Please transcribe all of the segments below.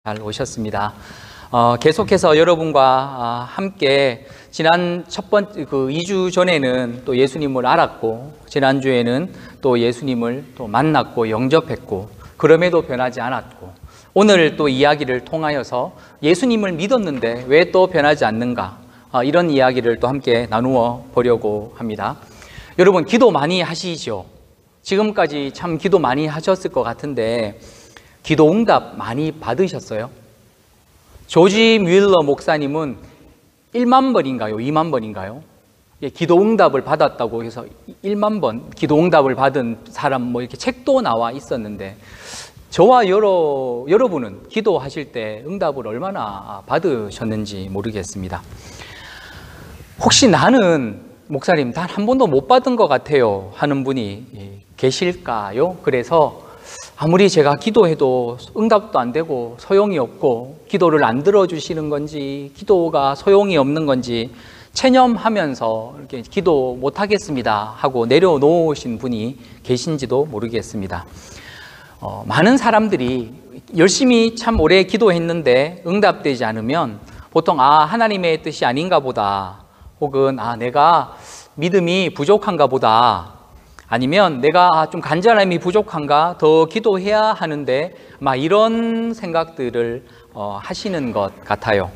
잘 오셨습니다. 계속해서 여러분과 함께 지난 첫 번째 2주 전에는 또 예수님을 알았고 지난주에는 또 예수님을 또 만났고 영접했고 그럼에도 변하지 않았고 오늘 또 이야기를 통하여서 예수님을 믿었는데 왜 또 변하지 않는가 이런 이야기를 또 함께 나누어 보려고 합니다. 여러분 기도 많이 하시죠? 지금까지 참 기도 많이 하셨을 것 같은데 기도 응답 많이 받으셨어요? 조지 뮬러 목사님은 1만 번인가요? 2만 번인가요? 기도 응답을 받았다고 해서 1만 번 기도 응답을 받은 사람 뭐 이렇게 책도 나와 있었는데 저와 여러분은 기도하실 때 응답을 얼마나 받으셨는지 모르겠습니다. 혹시 나는 목사님 단 한 번도 못 받은 것 같아요 하는 분이 계실까요? 그래서 아무리 제가 기도해도 응답도 안 되고 소용이 없고 기도를 안 들어주시는 건지 기도가 소용이 없는 건지 체념하면서 이렇게 기도 못 하겠습니다 하고 내려놓으신 분이 계신지도 모르겠습니다. 많은 사람들이 열심히 참 오래 기도했는데 응답되지 않으면 보통 하나님의 뜻이 아닌가 보다 혹은 내가 믿음이 부족한가 보다 아니면 내가 좀 간절함이 부족한가 더 기도해야 하는데 이런 생각들을 하시는 것 같아요.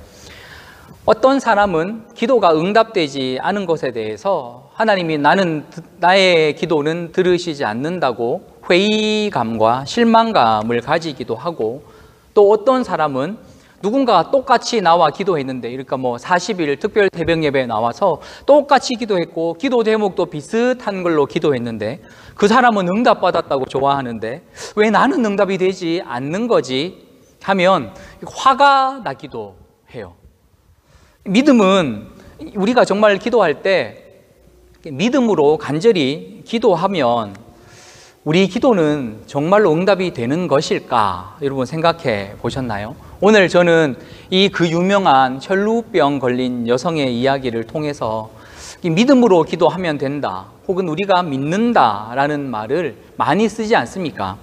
어떤 사람은 기도가 응답되지 않은 것에 대해서 하나님이 나의 기도는 들으시지 않는다고 회의감과 실망감을 가지기도 하고 또 어떤 사람은 누군가가 똑같이 나와 기도했는데 그러니까 40일 특별 새벽 예배에 나와서 똑같이 기도했고 기도 제목도 비슷한 걸로 기도했는데 그 사람은 응답받았다고 좋아하는데 왜 나는 응답이 되지 않는 거지 하면 화가 나기도 해요. 믿음은 우리가 정말 기도할 때 믿음으로 간절히 기도하면 우리 기도는 정말로 응답이 되는 것일까? 여러분 생각해 보셨나요? 오늘 저는 그 유명한 혈루병 걸린 여성의 이야기를 통해서 믿음으로 기도하면 된다 혹은 우리가 믿는다라는 말을 많이 쓰지 않습니까?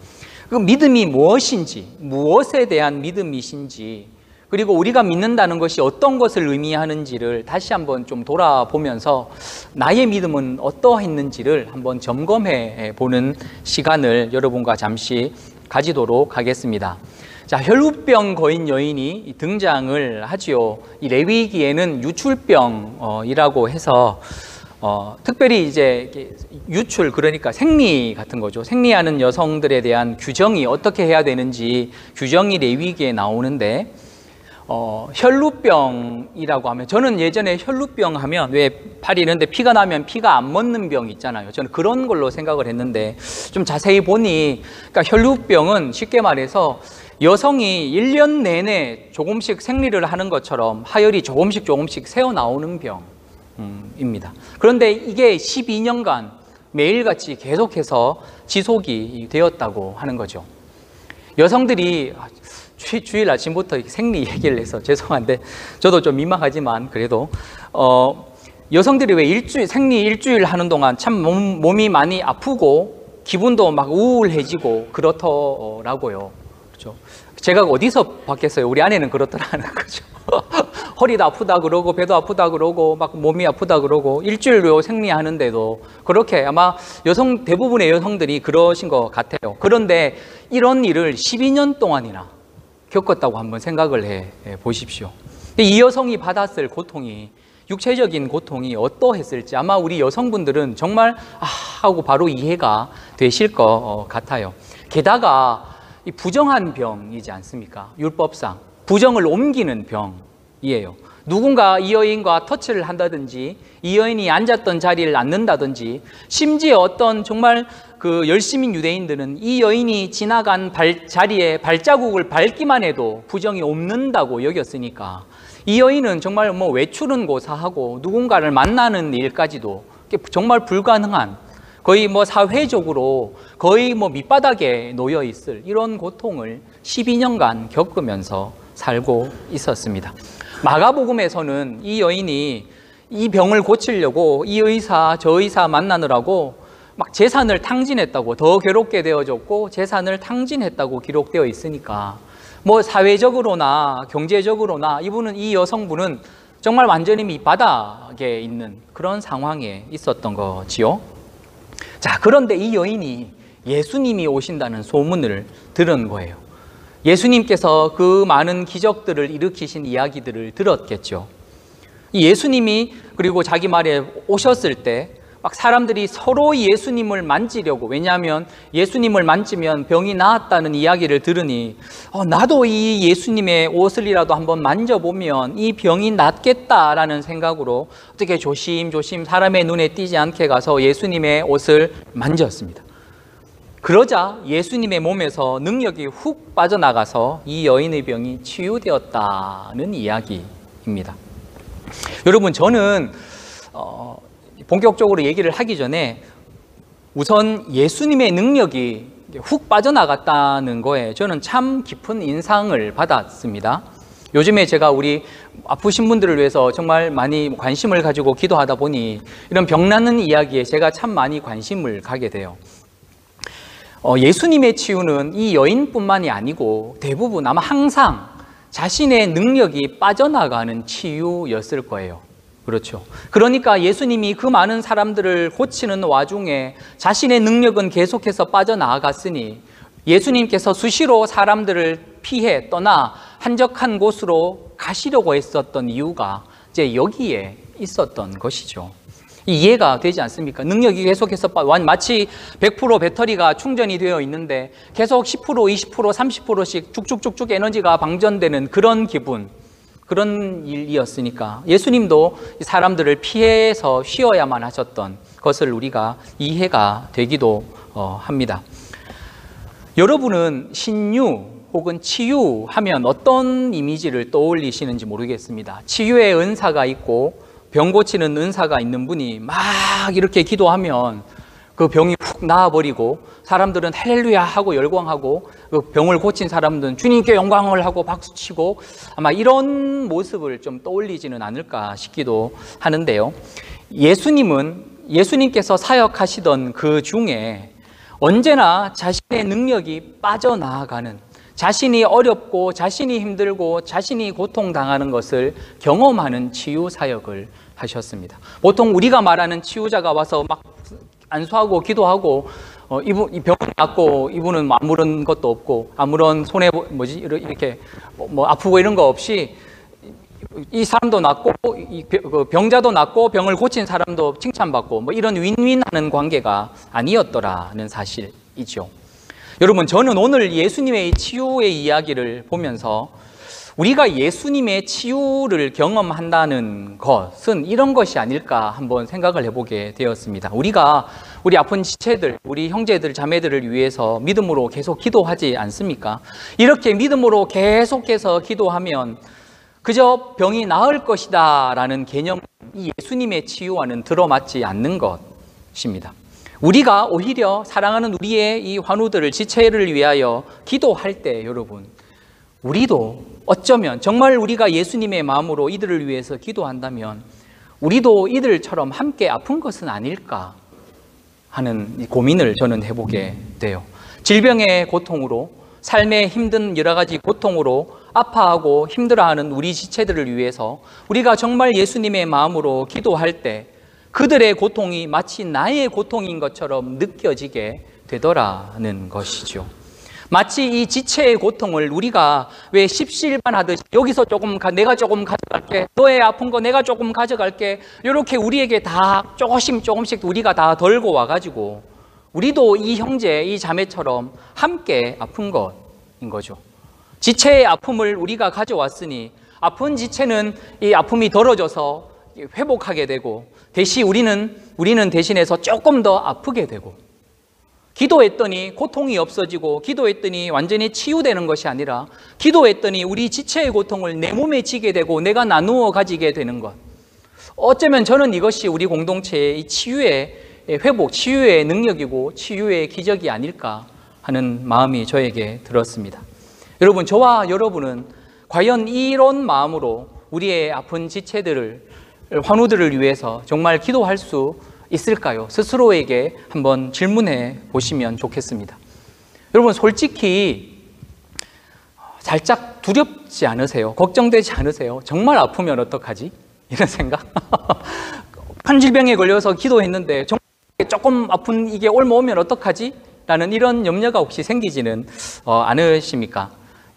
그 믿음이 무엇인지 무엇에 대한 믿음이신지 그리고 우리가 믿는다는 것이 어떤 것을 의미하는지를 다시 한번 좀 돌아보면서 나의 믿음은 어떠했는지를 한번 점검해 보는 시간을 여러분과 잠시 가지도록 하겠습니다. 자, 혈루병 거인 여인이 등장을 하지요. 이 레위기에는 유출병이라고 해서 특별히 이제 유출 그러니까 생리 같은 거죠. 생리하는 여성들에 대한 규정이 어떻게 해야 되는지 규정이 레위기에 나오는데 혈루병이라고 하면 저는 예전에 혈루병 하면 왜 팔이 있는데 피가 나면 피가 안 멎는 병 있잖아요. 저는 그런 걸로 생각을 했는데 좀 자세히 보니 그러니까 혈루병은 쉽게 말해서 여성이 1년 내내 조금씩 생리를 하는 것처럼 하혈이 조금씩 새어나오는 병입니다. 그런데 이게 12년간 매일같이 계속해서 지속이 되었다고 하는 거죠. 여성들이 주일 아침부터 생리 얘기를 해서 죄송한데 저도 좀 민망하지만 그래도 여성들이 왜 생리 일주일 하는 동안 참 몸이 많이 아프고 기분도 막 우울해지고 그렇더라고요. 그렇죠? 제가 어디서 봤겠어요? 우리 아내는 그렇더라는 거죠. 허리도 아프다 그러고 배도 아프다 그러고 막 몸이 아프다 그러고 일주일로 생리하는데도 그렇게 아마 대부분의 여성들이 그러신 것 같아요. 그런데 이런 일을 12년 동안이나 겪었다고 한번 생각을 해 보십시오. 이 여성이 받았을 고통이 육체적인 고통이 어떠했을지 아마 우리 여성분들은 정말 하고 바로 이해가 되실 것 같아요. 게다가 이 부정한 병이지 않습니까? 율법상 부정을 옮기는 병이에요. 누군가 이 여인과 터치를 한다든지 이 여인이 앉았던 자리를 앉는다든지 심지어 어떤 정말 열심인 유대인들은 이 여인이 지나간 자리에 발자국을 밟기만 해도 부정이 없는다고 여겼으니까 이 여인은 정말 외출은 고사하고 누군가를 만나는 일까지도 정말 불가능한 거의 사회적으로 거의 밑바닥에 놓여 있을 이런 고통을 12년간 겪으면서 살고 있었습니다. 마가복음에서는 이 여인이 이 병을 고치려고 이 의사 저 의사 만나느라고 막 재산을 탕진했다고 더 괴롭게 되어졌고 재산을 탕진했다고 기록되어 있으니까 뭐 사회적으로나 경제적으로나 이분은, 이 여성분은 정말 완전히 밑바닥에 있는 그런 상황에 있었던 거지요. 자, 그런데 이 여인이 예수님이 오신다는 소문을 들은 거예요. 예수님께서 그 많은 기적들을 일으키신 이야기들을 들었겠죠. 예수님이 그리고 자기 말에 오셨을 때 막 사람들이 서로 예수님을 만지려고, 왜냐하면 예수님을 만지면 병이 나았다는 이야기를 들으니 나도 이 예수님의 옷을이라도 한번 만져보면 이 병이 낫겠다라는 생각으로 어떻게 조심조심 사람의 눈에 띄지 않게 가서 예수님의 옷을 만졌습니다. 그러자 예수님의 몸에서 능력이 훅 빠져나가서 이 여인의 병이 치유되었다는 이야기입니다. 여러분, 저는 본격적으로 얘기를 하기 전에 우선 예수님의 능력이 훅 빠져나갔다는 거에 저는 참 깊은 인상을 받았습니다. 요즘에 제가 우리 아프신 분들을 위해서 정말 많이 관심을 가지고 기도하다 보니 이런 병 낫는 이야기에 제가 참 많이 관심을 가게 돼요. 예수님의 치유는 이 여인뿐만이 아니고 대부분 아마 항상 자신의 능력이 빠져나가는 치유였을 거예요. 그렇죠. 그러니까 예수님이 그 많은 사람들을 고치는 와중에 자신의 능력은 계속해서 빠져나갔으니 예수님께서 수시로 사람들을 피해 떠나 한적한 곳으로 가시려고 했었던 이유가 이제 여기에 있었던 것이죠. 이해가 되지 않습니까? 능력이 계속해서 마치 100% 배터리가 충전이 되어 있는데 계속 10%, 20%, 30%씩 쭉쭉쭉쭉 에너지가 방전되는 그런 기분, 그런 일이었으니까 예수님도 사람들을 피해서 쉬어야만 하셨던 것을 우리가 이해가 되기도 합니다. 여러분은 신유 혹은 치유하면 어떤 이미지를 떠올리시는지 모르겠습니다. 치유의 은사가 있고 병 고치는 은사가 있는 분이 막 이렇게 기도하면 그 병이 훅 나아버리고 사람들은 할렐루야 하고 열광하고 그 병을 고친 사람들은 주님께 영광을 하고 박수치고 아마 이런 모습을 좀 떠올리지는 않을까 싶기도 하는데요. 예수님께서 사역하시던 그 중에 언제나 자신의 능력이 빠져나가는, 자신이 어렵고 자신이 힘들고 자신이 고통당하는 것을 경험하는 치유 사역을 하셨습니다. 보통 우리가 말하는 치유자가 와서 막 안수하고 기도하고 이 병은 낫고 이분은 아무런 것도 없고 아무런 손해 이렇게 뭐 아프고 이런 거 없이 이 사람도 낫고 병자도 낫고 병을 고친 사람도 칭찬받고 뭐 이런 윈윈하는 관계가 아니었더라는 사실이죠. 여러분, 저는 오늘 예수님의 치유의 이야기를 보면서 우리가 예수님의 치유를 경험한다는 것은 이런 것이 아닐까 한번 생각을 해보게 되었습니다. 우리가 우리 아픈 지체들, 우리 형제들, 자매들을 위해서 믿음으로 계속 기도하지 않습니까? 이렇게 믿음으로 계속해서 기도하면 그저 병이 나을 것이다 라는 개념, 이 예수님의 치유와는 들어맞지 않는 것입니다. 우리가 오히려 사랑하는 우리의 이 환우들을, 지체를 위하여 기도할 때 여러분, 우리도 어쩌면 정말 우리가 예수님의 마음으로 이들을 위해서 기도한다면 우리도 이들처럼 함께 아픈 것은 아닐까 하는 고민을 저는 해보게 돼요. 질병의 고통으로, 삶의 힘든 여러 가지 고통으로 아파하고 힘들어하는 우리 지체들을 위해서 우리가 정말 예수님의 마음으로 기도할 때 그들의 고통이 마치 나의 고통인 것처럼 느껴지게 되더라는 것이죠. 마치 이 지체의 고통을 우리가 왜 십시일반하듯이 여기서 내가 조금 가져갈게, 너의 아픈 거 내가 조금 가져갈게, 이렇게 우리에게 다 조금씩 우리가 다 덜고 와가지고 우리도 이 형제, 이 자매처럼 함께 아픈 것인 거죠. 지체의 아픔을 우리가 가져왔으니 아픈 지체는 이 아픔이 덜어져서 회복하게 되고 대신 우리는 대신해서 조금 더 아프게 되고, 기도했더니 고통이 없어지고 기도했더니 완전히 치유되는 것이 아니라 기도했더니 우리 지체의 고통을 내 몸에 지게 되고 내가 나누어 가지게 되는 것. 어쩌면 저는 이것이 우리 공동체의 치유의 회복, 치유의 능력이고 치유의 기적이 아닐까 하는 마음이 저에게 들었습니다. 여러분, 저와 여러분은 과연 이런 마음으로 우리의 아픈 지체들을, 환우들을 위해서 정말 기도할 수 있을까요? 스스로에게 한번 질문해 보시면 좋겠습니다. 여러분, 솔직히 살짝 두렵지 않으세요? 걱정되지 않으세요? 정말 아프면 어떡하지? 이런 생각? 큰 질병에 걸려서 기도했는데 정말 조금 아픈 이게 옮아오면 어떡하지? 라는 이런 염려가 혹시 생기지는 않으십니까?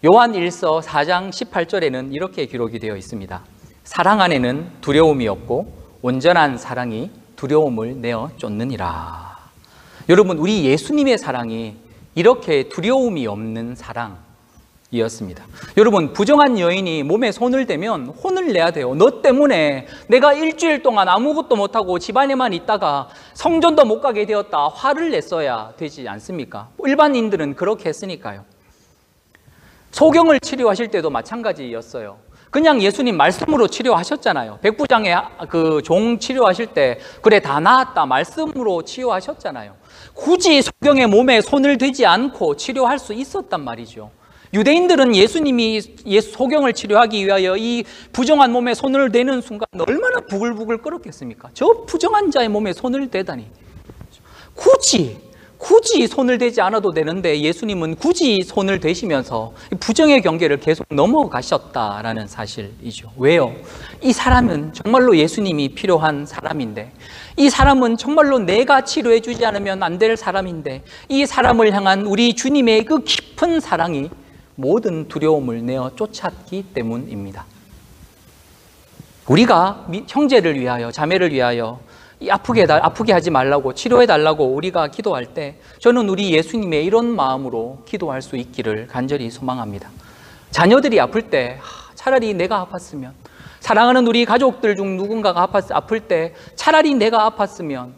요한 1서 4장 18절에는 이렇게 기록이 되어 있습니다. 사랑 안에는 두려움이 없고 온전한 사랑이 두려움을 내어 쫓느니라. 여러분, 우리 예수님의 사랑이 이렇게 두려움이 없는 사랑이었습니다. 여러분, 부정한 여인이 몸에 손을 대면 혼을 내야 돼요. 너 때문에 내가 일주일 동안 아무것도 못하고 집안에만 있다가 성전도 못 가게 되었다. 화를 냈어야 되지 않습니까? 일반인들은 그렇게 했으니까요. 소경을 치료하실 때도 마찬가지였어요. 그냥 예수님 말씀으로 치료하셨잖아요. 백부장의 그 종 치료하실 때 그래 다 나았다 말씀으로 치유하셨잖아요. 굳이 소경의 몸에 손을 대지 않고 치료할 수 있었단 말이죠. 유대인들은 예수님이 소경을 치료하기 위하여 이 부정한 몸에 손을 대는 순간 얼마나 부글부글 끓었겠습니까? 저 부정한 자의 몸에 손을 대다니. 굳이 손을 대지 않아도 되는데 예수님은 굳이 손을 대시면서 부정의 경계를 계속 넘어가셨다라는 사실이죠. 왜요? 이 사람은 정말로 예수님이 필요한 사람인데, 이 사람은 정말로 내가 치료해 주지 않으면 안 될 사람인데, 이 사람을 향한 우리 주님의 그 깊은 사랑이 모든 두려움을 내어 쫓았기 때문입니다. 우리가 형제를 위하여, 자매를 위하여 아프게 하지 말라고, 치료해 달라고 우리가 기도할 때 저는 우리 예수님의 이런 마음으로 기도할 수 있기를 간절히 소망합니다. 자녀들이 아플 때 차라리 내가 아팠으면, 사랑하는 우리 가족들 중 누군가가 아플 때 차라리 내가 아팠으면,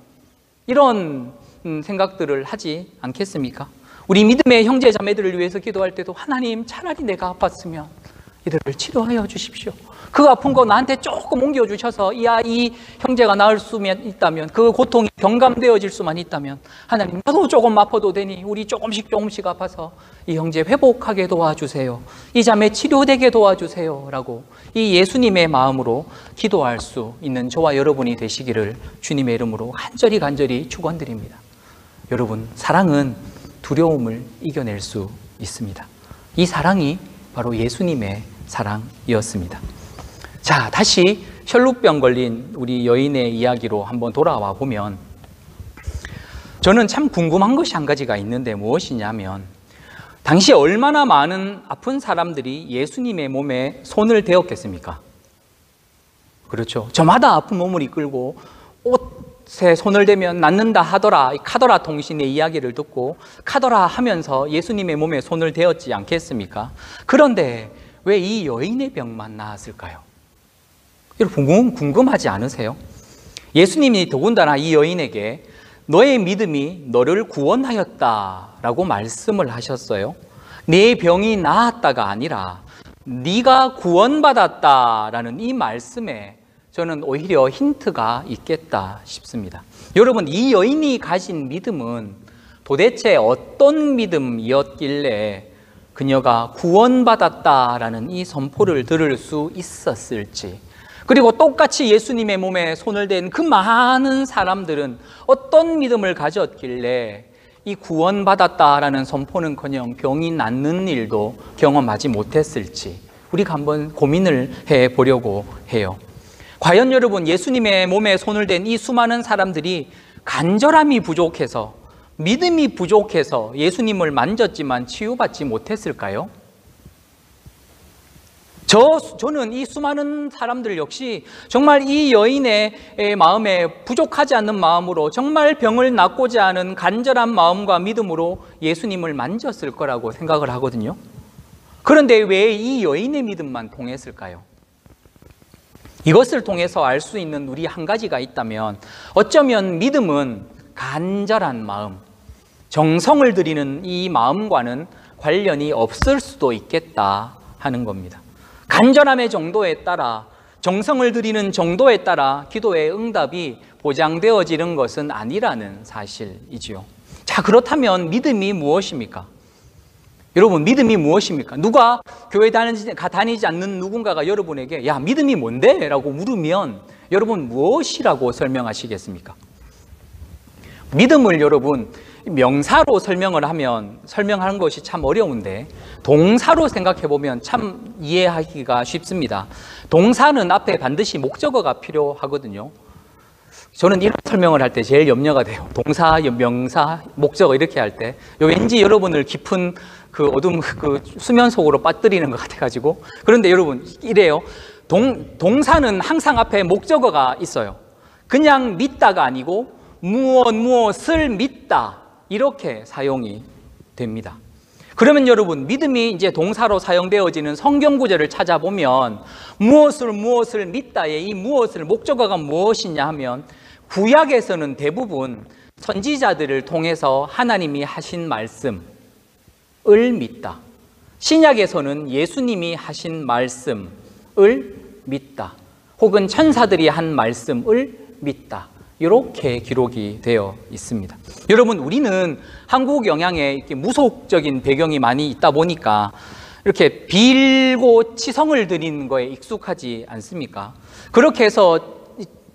이런 생각들을 하지 않겠습니까? 우리 믿음의 형제 자매들을 위해서 기도할 때도 하나님, 차라리 내가 아팠으면 이들을 치료하여 주십시오. 그 아픈 거 나한테 조금 옮겨주셔서 이 형제가 나을 수만 있다면, 그 고통이 경감되어질 수만 있다면, 하나님 나도 조금 아파도 되니 우리 조금씩 아파서 이 형제 회복하게 도와주세요. 이 자매 치료되게 도와주세요. 라고 이 예수님의 마음으로 기도할 수 있는 저와 여러분이 되시기를 주님의 이름으로 간절히 축원드립니다. 여러분, 사랑은 두려움을 이겨낼 수 있습니다. 이 사랑이 바로 예수님의 사랑이었습니다. 자, 다시 혈루병 걸린 우리 여인의 이야기로 한번 돌아와 보면, 저는 참 궁금한 것이 한 가지가 있는데 무엇이냐면, 당시 얼마나 많은 아픈 사람들이 예수님의 몸에 손을 대었겠습니까? 그렇죠. 저마다 아픈 몸을 이끌고 옷에 손을 대면 낫는다 하더라, 카더라 통신의 이야기를 듣고 카더라 하면서 예수님의 몸에 손을 대었지 않겠습니까? 그런데 왜 이 여인의 병만 나았을까요? 여러분, 궁금하지 않으세요? 예수님이 더군다나 이 여인에게 너의 믿음이 너를 구원하였다라고 말씀을 하셨어요. 네 병이 나았다가 아니라 네가 구원받았다라는 이 말씀에 저는 오히려 힌트가 있겠다 싶습니다. 여러분, 이 여인이 가진 믿음은 도대체 어떤 믿음이었길래 그녀가 구원받았다라는 이 선포를 들을 수 있었을지, 그리고 똑같이 예수님의 몸에 손을 댄 그 많은 사람들은 어떤 믿음을 가졌길래 이 구원받았다라는 선포는커녕 병이 낫는 일도 경험하지 못했을지 우리가 한번 고민을 해보려고 해요. 과연 여러분, 예수님의 몸에 손을 댄 이 수많은 사람들이 간절함이 부족해서, 믿음이 부족해서 예수님을 만졌지만 치유받지 못했을까요? 저는 이 수많은 사람들 역시 정말 이 여인의 마음에 부족하지 않는 마음으로, 정말 병을 낫고자 하는 간절한 마음과 믿음으로 예수님을 만졌을 거라고 생각을 하거든요. 그런데 왜 이 여인의 믿음만 통했을까요? 이것을 통해서 알 수 있는 우리 한 가지가 있다면, 어쩌면 믿음은 간절한 마음, 정성을 들이는 이 마음과는 관련이 없을 수도 있겠다 하는 겁니다. 간절함의 정도에 따라, 정성을 들이는 정도에 따라 기도의 응답이 보장되어지는 것은 아니라는 사실이지요. 자, 그렇다면 믿음이 무엇입니까? 여러분, 믿음이 무엇입니까? 누가 교회 다니지 않는 누군가가 여러분에게 야, 믿음이 뭔데? 라고 물으면 여러분 무엇이라고 설명하시겠습니까? 믿음을 여러분, 명사로 설명하는 것이 참 어려운데 동사로 생각해 보면 참 이해하기가 쉽습니다. 동사는 앞에 반드시 목적어가 필요하거든요. 저는 이런 설명을 할 때 제일 염려가 돼요. 동사, 명사, 목적어 이렇게 할 때 왠지 여러분을 깊은 그 어둠, 그 수면 속으로 빠뜨리는 것 같아가지고. 그런데 여러분 이래요. 동사는 항상 앞에 목적어가 있어요. 그냥 믿다가 아니고 무엇을 믿다 이렇게 사용이 됩니다. 그러면 여러분 믿음이 이제 동사로 사용되어지는 성경 구절을 찾아보면 무엇을 믿다의 이 무엇을 목적어가 무엇이냐 하면 구약에서는 대부분 선지자들을 통해서 하나님이 하신 말씀을 믿다. 신약에서는 예수님이 하신 말씀을 믿다. 혹은 천사들이 한 말씀을 믿다. 이렇게 기록이 되어 있습니다. 여러분, 우리는 한국 영향에 이렇게 무속적인 배경이 많이 있다 보니까 이렇게 빌고 치성을 드리는 거에 익숙하지 않습니까? 그렇게 해서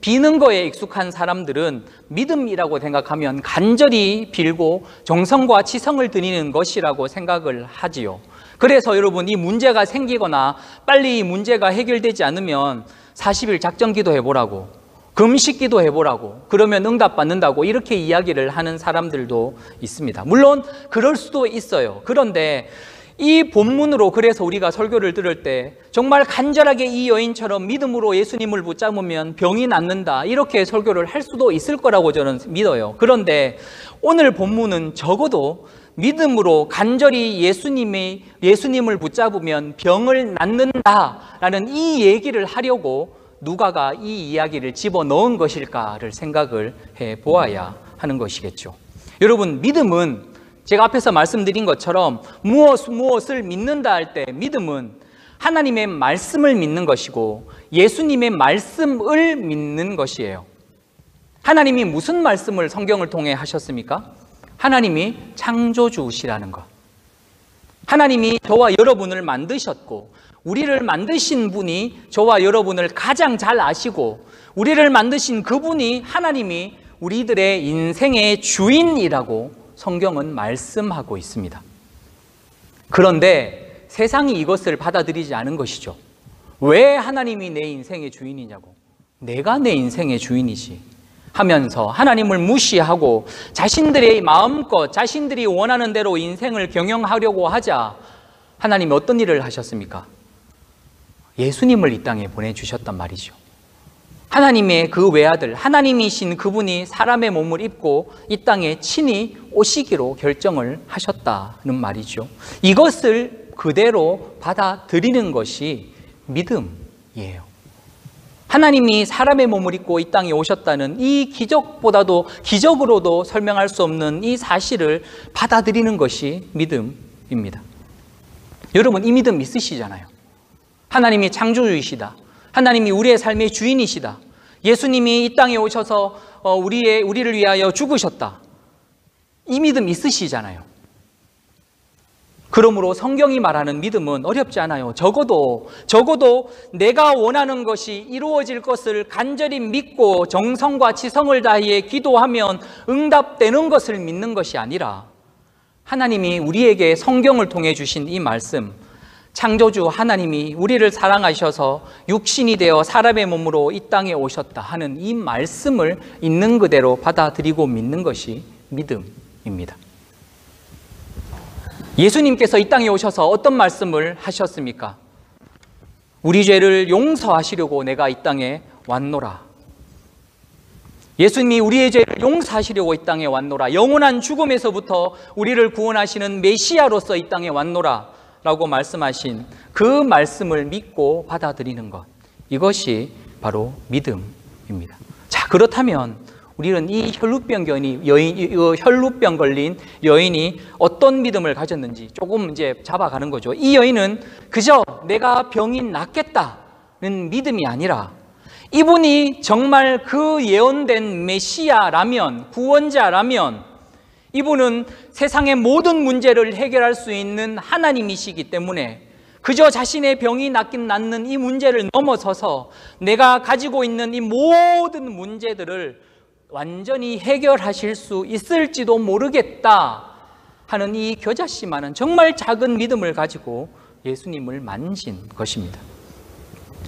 비는 거에 익숙한 사람들은 믿음이라고 생각하면 간절히 빌고 정성과 치성을 드리는 것이라고 생각을 하지요. 그래서 여러분, 이 문제가 생기거나 빨리 이 문제가 해결되지 않으면 40일 작전 기도 해보라고, 금식 기도 해보라고, 그러면 응답받는다고 이렇게 이야기를 하는 사람들도 있습니다. 물론 그럴 수도 있어요. 그런데 이 본문으로 그래서 우리가 설교를 들을 때 정말 간절하게 이 여인처럼 믿음으로 예수님을 붙잡으면 병이 낫는다 이렇게 설교를 할 수도 있을 거라고 저는 믿어요. 그런데 오늘 본문은 적어도 믿음으로 간절히 예수님을 붙잡으면 병을 낫는다라는 이 얘기를 하려고 누가가 이 이야기를 집어넣은 것일까를 생각을 해보아야 하는 것이겠죠. 여러분, 믿음은 제가 앞에서 말씀드린 것처럼 무엇을 믿는다 할 때 믿음은 하나님의 말씀을 믿는 것이고 예수님의 말씀을 믿는 것이에요. 하나님이 무슨 말씀을 성경을 통해 하셨습니까? 하나님이 창조주시라는 것. 하나님이 저와 여러분을 만드셨고 우리를 만드신 분이 저와 여러분을 가장 잘 아시고 우리를 만드신 그분이 하나님이 우리들의 인생의 주인이라고 성경은 말씀하고 있습니다. 그런데 세상이 이것을 받아들이지 않은 것이죠. 왜 하나님이 내 인생의 주인이냐고, 내가 내 인생의 주인이지 하면서 하나님을 무시하고 자신들의 마음껏 자신들이 원하는 대로 인생을 경영하려고 하자 하나님이 어떤 일을 하셨습니까? 예수님을 이 땅에 보내주셨단 말이죠. 하나님의 그 외아들, 하나님이신 그분이 사람의 몸을 입고 이 땅에 친히 오시기로 결정을 하셨다는 말이죠. 이것을 그대로 받아들이는 것이 믿음이에요. 하나님이 사람의 몸을 입고 이 땅에 오셨다는 이 기적으로도 설명할 수 없는 이 사실을 받아들이는 것이 믿음입니다. 여러분, 이 믿음 있으시잖아요. 하나님이 창조주이시다. 하나님이 우리의 삶의 주인이시다. 예수님이 이 땅에 오셔서 우리를 위하여 죽으셨다. 이 믿음 있으시잖아요. 그러므로 성경이 말하는 믿음은 어렵지 않아요. 적어도 내가 원하는 것이 이루어질 것을 간절히 믿고 정성과 지성을 다해 기도하면 응답되는 것을 믿는 것이 아니라 하나님이 우리에게 성경을 통해 주신 이 말씀, 창조주 하나님이 우리를 사랑하셔서 육신이 되어 사람의 몸으로 이 땅에 오셨다 하는 이 말씀을 있는 그대로 받아들이고 믿는 것이 믿음입니다. 예수님께서 이 땅에 오셔서 어떤 말씀을 하셨습니까? 우리 죄를 용서하시려고 내가 이 땅에 왔노라. 예수님이 우리의 죄를 용서하시려고 이 땅에 왔노라. 영원한 죽음에서부터 우리를 구원하시는 메시아로서 이 땅에 왔노라 라고 말씀하신 그 말씀을 믿고 받아들이는 것, 이것이 바로 믿음입니다. 자, 그렇다면 우리는 이 혈루병 걸린 여인이 어떤 믿음을 가졌는지 조금 이제 잡아가는 거죠. 이 여인은 그저 내가 병이 낫겠다는 믿음이 아니라 이분이 정말 그 예언된 메시아라면, 구원자라면 이분은 세상의 모든 문제를 해결할 수 있는 하나님이시기 때문에 그저 자신의 병이 낫긴 낫는 이 문제를 넘어서서 내가 가지고 있는 이 모든 문제들을 완전히 해결하실 수 있을지도 모르겠다 하는 이 겨자씨만은 정말 작은 믿음을 가지고 예수님을 만진 것입니다.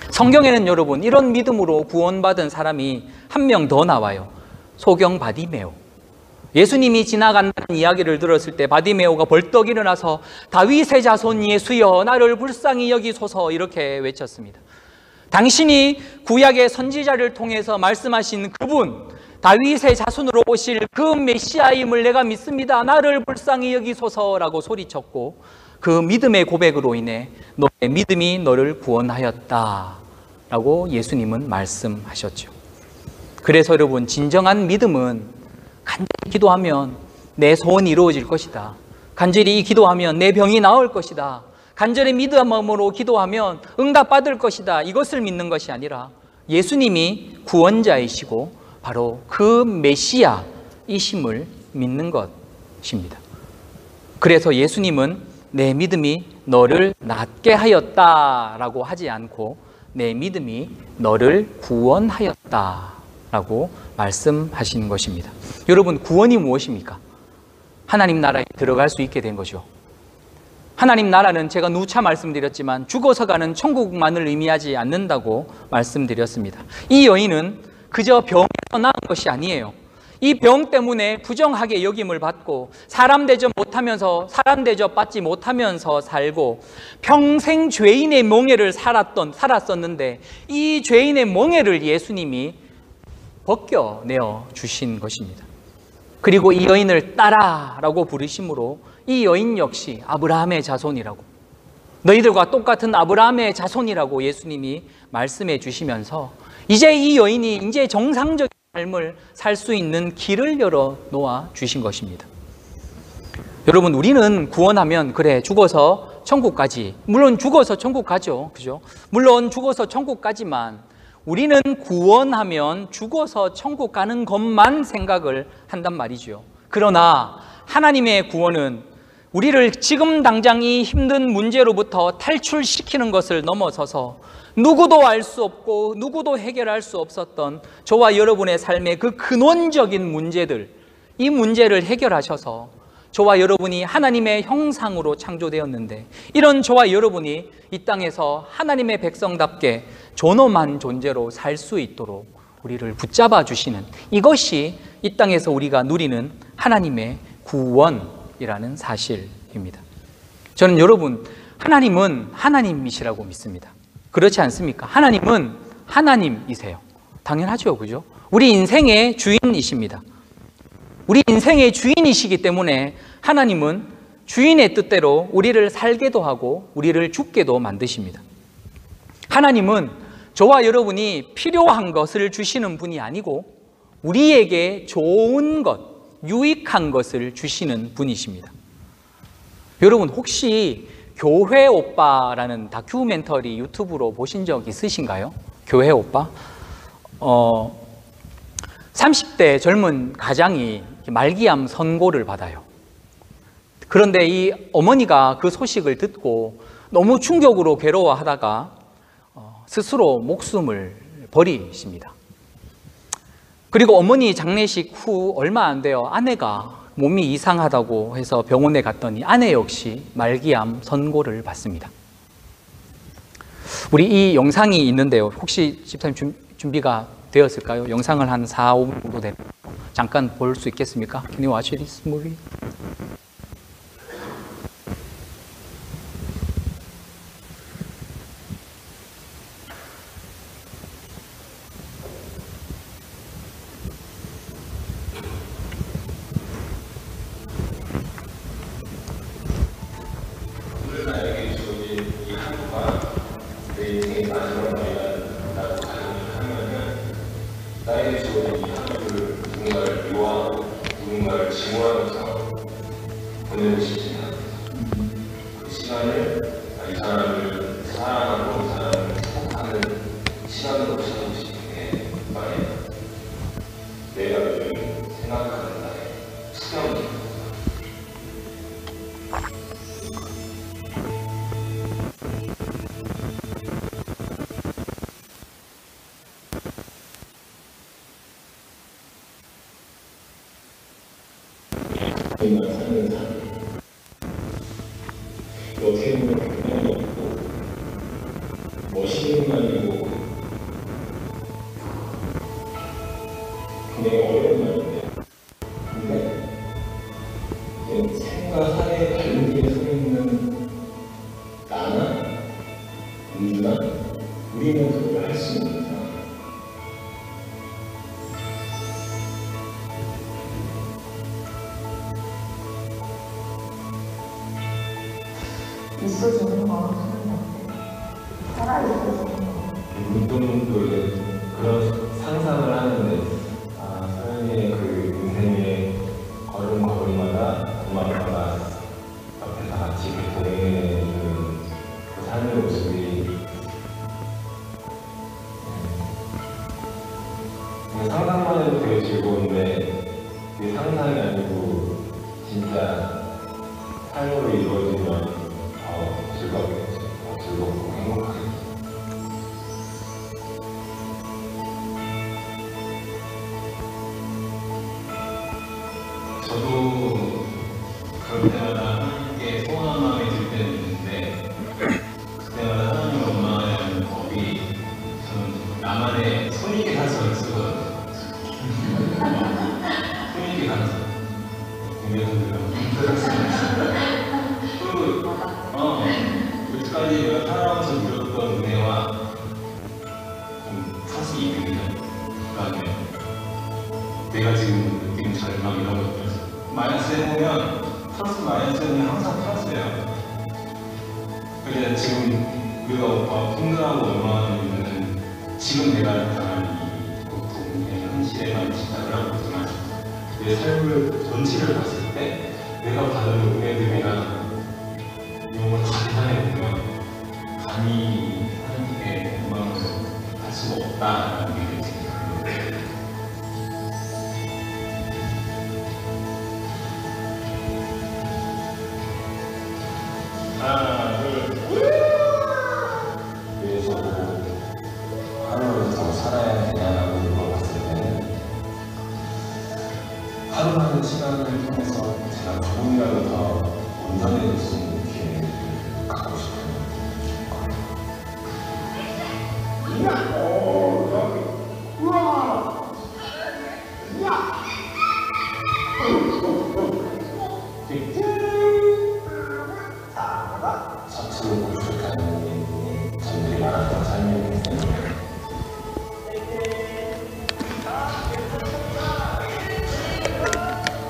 성경에는 여러분 이런 믿음으로 구원받은 사람이 한 명 더 나와요. 소경 바디메오. 예수님이 지나간다는 이야기를 들었을 때 바디메오가 벌떡 일어나서 다윗의 자손 예수여 나를 불쌍히 여기소서 이렇게 외쳤습니다. 당신이 구약의 선지자를 통해서 말씀하신 그분, 다윗의 자손으로 오실 그 메시아임을 내가 믿습니다. 나를 불쌍히 여기소서라고 소리쳤고 그 믿음의 고백으로 인해 너의 믿음이 너를 구원하였다라고 예수님은 말씀하셨죠. 그래서 여러분 진정한 믿음은 간절히 기도하면 내 소원이 이루어질 것이다. 간절히 기도하면 내 병이 나을 것이다. 간절히 믿음으로 기도하면 응답받을 것이다. 이것을 믿는 것이 아니라 예수님이 구원자이시고 바로 그 메시아이심을 믿는 것입니다. 그래서 예수님은 내 믿음이 너를 낫게 하였다라고 하지 않고 내 믿음이 너를 구원하였다라고 말씀하시는 것입니다. 여러분 구원이 무엇입니까? 하나님 나라에 들어갈 수 있게 된 거죠. 하나님 나라는 제가 누차 말씀드렸지만 죽어서 가는 천국만을 의미하지 않는다고 말씀드렸습니다. 이 여인은 그저 병에서 나은 것이 아니에요. 이 병 때문에 부정하게 여김을 받고 사람 대접 받지 못하면서 살고 평생 죄인의 멍에를 살았었는데 이 죄인의 멍에를 예수님이 벗겨내어 주신 것입니다. 그리고 이 여인을 딸아라고 부르심으로 이 여인 역시 아브라함의 자손이라고, 너희들과 똑같은 아브라함의 자손이라고 예수님이 말씀해 주시면서 이제 이 여인이 이제 정상적인 삶을 살 수 있는 길을 열어 놓아 주신 것입니다. 여러분 우리는 구원하면 그래 죽어서 천국 가지, 물론 죽어서 천국 가죠, 그죠? 물론 죽어서 천국 가지만 우리는 구원하면 죽어서 천국 가는 것만 생각을 한단 말이죠. 그러나 하나님의 구원은 우리를 지금 당장 이 힘든 문제로부터 탈출시키는 것을 넘어서서 누구도 알 수 없고 누구도 해결할 수 없었던 저와 여러분의 삶의 그 근원적인 문제들, 이 문제를 해결하셔서 저와 여러분이 하나님의 형상으로 창조되었는데 이런 저와 여러분이 이 땅에서 하나님의 백성답게 존엄한 존재로 살 수 있도록 우리를 붙잡아 주시는 이것이 이 땅에서 우리가 누리는 하나님의 구원이라는 사실입니다. 저는 여러분 하나님은 하나님이시라고 믿습니다. 그렇지 않습니까? 하나님은 하나님이세요. 당연하죠, 그죠? 우리 인생의 주인이십니다. 우리 인생의 주인이시기 때문에 하나님은 주인의 뜻대로 우리를 살게도 하고 우리를 죽게도 만드십니다. 하나님은 저와 여러분이 필요한 것을 주시는 분이 아니고 우리에게 좋은 것, 유익한 것을 주시는 분이십니다. 여러분 혹시 교회 오빠라는 다큐멘터리 유튜브로 보신 적 있으신가요? 교회 오빠? 30대 젊은 가장이 말기암 선고를 받아요. 그런데 이 어머니가 그 소식을 듣고 너무 충격으로 괴로워하다가 스스로 목숨을 버리십니다. 그리고 어머니 장례식 후 얼마 안 돼요. 아내가 몸이 이상하다고 해서 병원에 갔더니 아내 역시 말기암 선고를 받습니다. 우리 이 영상이 있는데요. 혹시 집사님 준비가 되었을까요? 영상을 한 4, 5분 정도 되면 잠깐 볼 수 있겠습니까? Can you watch this movie? 우리만 사는 삶. 어떻게 보면 굉장히 없고 멋있는 건 아니고 굉장히 어려운 말인데, 근데 이제 삶과 사회의 발목에 서 있는 나나 은주나 우리는 그걸 할 수 있는 상황. 있어지는 마음 쓰는 것 같아요. 살아있어지는 거. 문득문득 이제 그런 상상을 하는데, 서연이의 그 인생의 걸음걸음마다 음악마다 옆에서 같이 보내는 그 삶의 모습이 상상만 해도 되게 즐거운데, 그게 상상이 아니고 진짜 삶으로 이루어지면 더 즐겁겠지, 더 즐겁고 행복하겠지. 저도 그럴 때마다 하나님께 소원한 마음이 들 때는 있는데, 그때마다 하나님 엄마라는 법이 저는 나만의 손익의 가설을 쓰거든요. 손익의 가설. 여기까지 내가 살아가면서 누렸던 은혜와 좀 사실 이득이다. 그다음에 내가 지금 느끼는 절망 이런 것들 마이너스 해보면 플러스 마이너스는 항상 플러스예요. 근데 지금 우리가 힘들어하고 원망하는 지금 내가 당한 이 고통의 현실에만 집착을 하고 있지만 내 삶을 전체를 봤을 때 내가 받은 은혜들이나 이런 걸 다 계산해보면 감히 하나님께 원망을 할 수가 없다라는 게 느껴집니다. 하나, 둘, 그래서 하루를 더 살아야 되냐라고 물어봤을 때는 하루라는 시간을 통해서 제가 조금이라도 더 온전해질 수 있는 기회를 갖고 싶어요. 서투르고 부족한 점들이 많았던 삶이었는데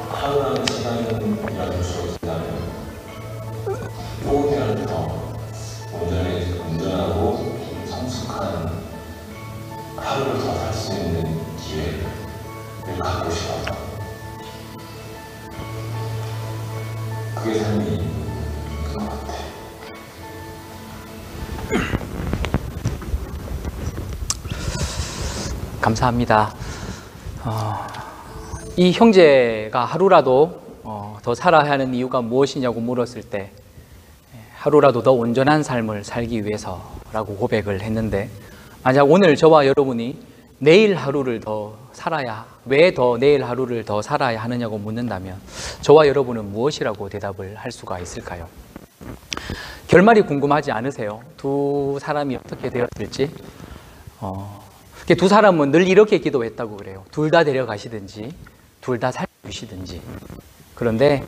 하루라는 시간이라도 주어진다면 조금이라도 더 온전하고 성숙한 하루를 더 살 수 있는 기회를 갖고 싶어서 그게 삶이 것 같아. 감사합니다. 이 형제가 하루라도 더 살아야 하는 이유가 무엇이냐고 물었을 때 하루라도 더 온전한 삶을 살기 위해서라고 고백을 했는데, 만약 오늘 저와 여러분이 내일 하루를 더 살아야, 왜 더 내일 하루를 더 살아야 하느냐고 묻는다면 저와 여러분은 무엇이라고 대답을 할 수가 있을까요? 결말이 궁금하지 않으세요? 두 사람이 어떻게 되었을지? 두 사람은 늘 이렇게 기도했다고 그래요. 둘 다 데려가시든지 둘 다 살려주시든지. 그런데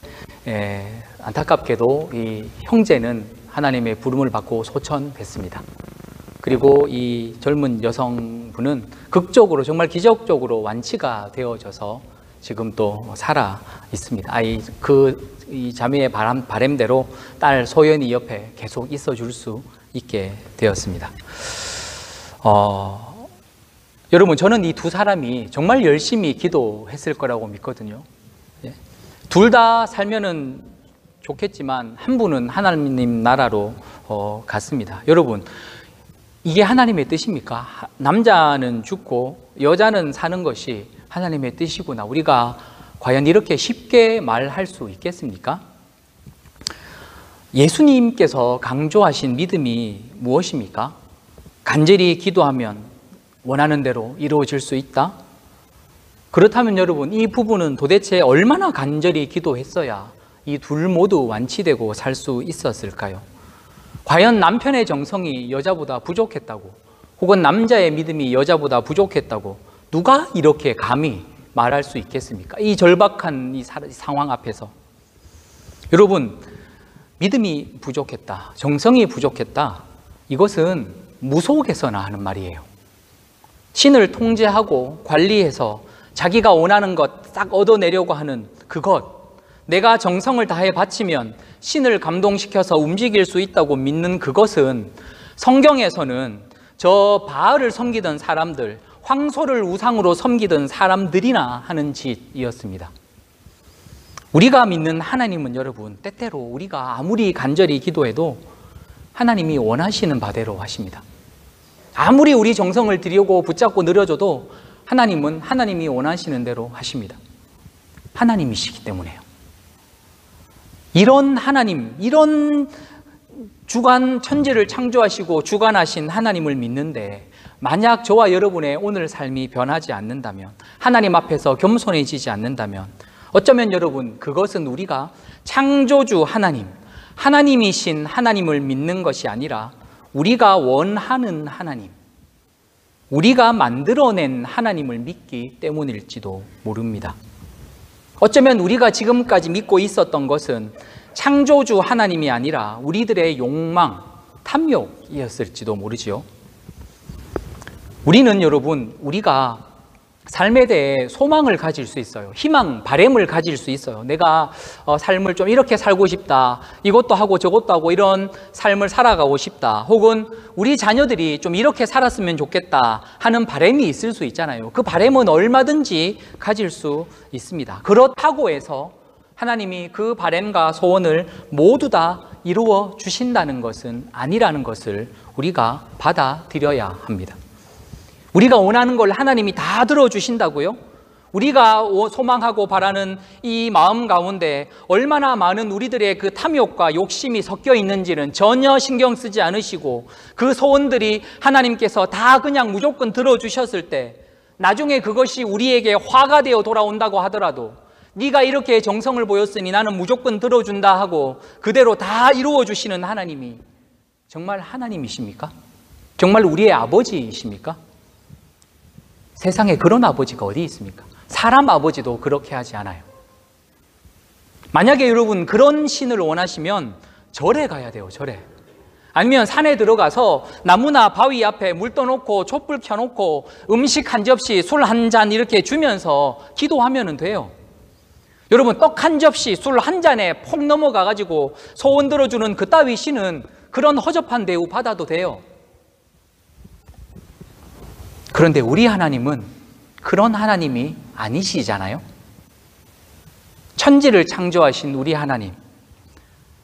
안타깝게도 이 형제는 하나님의 부름을 받고 소천됐습니다. 그리고 이 젊은 여성분은 극적으로, 정말 기적적으로 완치가 되어져서 지금 또 살아 있습니다. 이 자매의 바람대로 딸 소연이 옆에 계속 있어 줄 수 있게 되었습니다. 여러분, 저는 이 두 사람이 정말 열심히 기도했을 거라고 믿거든요. 둘 다 살면은 좋겠지만 한 분은 하나님 나라로 갔습니다. 여러분, 이게 하나님의 뜻입니까? 남자는 죽고 여자는 사는 것이 하나님의 뜻이구나. 우리가 과연 이렇게 쉽게 말할 수 있겠습니까? 예수님께서 강조하신 믿음이 그렇다면 여러분, 이 부부는 도대체 얼마나 간절히 기도했어야 이 둘 모두 완치되고 살 수 있었을까요? 과연 남편의 정성이 여자보다 부족했다고, 혹은 남자의 믿음이 여자보다 부족했다고 누가 이렇게 감히 말할 수 있겠습니까? 이 절박한 이 상황 앞에서. 여러분, 믿음이 부족했다, 정성이 부족했다, 이것은 무속에서나 하는 말이에요. 신을 통제하고 관리해서 자기가 원하는 것 싹 얻어내려고 하는 그것, 내가 정성을 다해 바치면 신을 감동시켜서 움직일 수 있다고 믿는 그것은 성경에서는 저 바알을 섬기던 사람들, 황소를 우상으로 섬기던 사람들이나 하는 짓이었습니다. 우리가 믿는 하나님은 여러분, 때때로 우리가 아무리 간절히 기도해도 하나님이 원하시는 바대로 하십니다. 아무리 우리 정성을 들이고 붙잡고 늘어져도 하나님은 하나님이 원하시는 대로 하십니다. 하나님이시기 때문에요. 이런 하나님, 이런 주관 천지를 창조하시고 주관하신 하나님을 믿는데, 만약 저와 여러분의 오늘 삶이 변하지 않는다면, 하나님 앞에서 겸손해지지 않는다면, 어쩌면 여러분, 그것은 우리가 창조주 하나님, 하나님이신 하나님을 믿는 것이 아니라 우리가 원하는 하나님, 우리가 만들어낸 하나님을 믿기 때문일지도 모릅니다. 어쩌면 우리가 지금까지 믿고 있었던 것은 창조주 하나님이 아니라 우리들의 욕망, 탐욕이었을지도 모르지요. 우리는 여러분, 우리가 삶에 대해 소망을 가질 수 있어요. 희망, 바램을 가질 수 있어요. 내가 삶을 좀 이렇게 살고 싶다, 이것도 하고 저것도 하고 이런 삶을 살아가고 싶다, 혹은 우리 자녀들이 좀 이렇게 살았으면 좋겠다 하는 바램이 있을 수 있잖아요. 그 바램은 얼마든지 가질 수 있습니다. 그렇다고 해서 하나님이 그 바램과 소원을 모두 다 이루어 주신다는 것은 아니라는 것을 우리가 받아들여야 합니다. 우리가 원하는 걸 하나님이 다 들어주신다고요? 우리가 소망하고 바라는 이 마음 가운데 얼마나 많은 우리들의 그 탐욕과 욕심이 섞여 있는지는 전혀 신경 쓰지 않으시고, 그 소원들이 하나님께서 다 그냥 무조건 들어주셨을 때 나중에 그것이 우리에게 화가 되어 돌아온다고 하더라도, 네가 이렇게 정성을 보였으니 나는 무조건 들어준다 하고 그대로 다 이루어 주시는 하나님이 정말 하나님이십니까? 정말 우리의 아버지이십니까? 세상에 그런 아버지가 어디 있습니까? 사람 아버지도 그렇게 하지 않아요. 만약에 여러분 그런 신을 원하시면 절에 가야 돼요, 절에. 아니면 산에 들어가서 나무나 바위 앞에 물 떠놓고 촛불 켜놓고 음식 한 접시, 술 한 잔 이렇게 주면서 기도하면 돼요. 여러분, 떡 한 접시, 술 한 잔에 폭 넘어가가지고 소원 들어주는 그 따위 신은 그런 허접한 대우 받아도 돼요. 그런데 우리 하나님은 그런 하나님이 아니시잖아요. 천지를 창조하신 우리 하나님,